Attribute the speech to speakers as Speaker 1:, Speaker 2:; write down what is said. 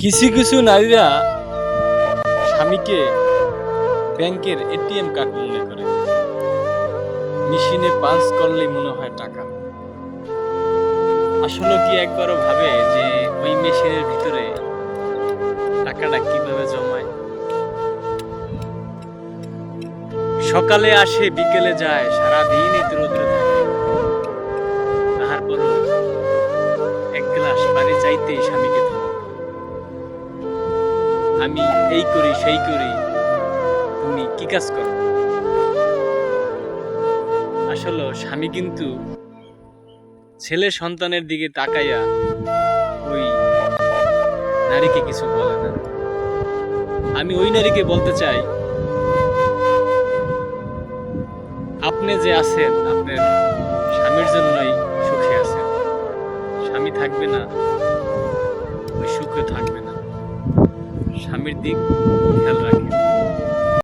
Speaker 1: কিছু কিছু নারীরা স্বামীকে ব্যাংকের এটিএম কার্ড মনে করে, মেশিনে পাঞ্চ করলেই মনে হয় টাকা। আসলে কি একবারও ভাবে যে ওই মেশিনের ভিতরে টাকাটা কিভাবে জমায়? সকালে আসে বিকেলে যায়, সারাদিন এই রোদ্রে থাকে, তারপরও এক গ্লাস পানি চাইতেই স্বামীকে ধমক। আমি এই করি সেই করি, তুমি কি কাজ করো? আসলে স্বামী কিন্তু ছেলে সন্তানের দিকে তাকাইয়া ওই নারীকে কিছু বলে না। আমি ওই নারীকে বলতে চাই, আপনি যে আছেন আপনার স্বামীর জন্যই সুখে আছেন। স্বামী থাকবে না, ওই সুখে থাকবে না। স্বামীর দিক খেয়াল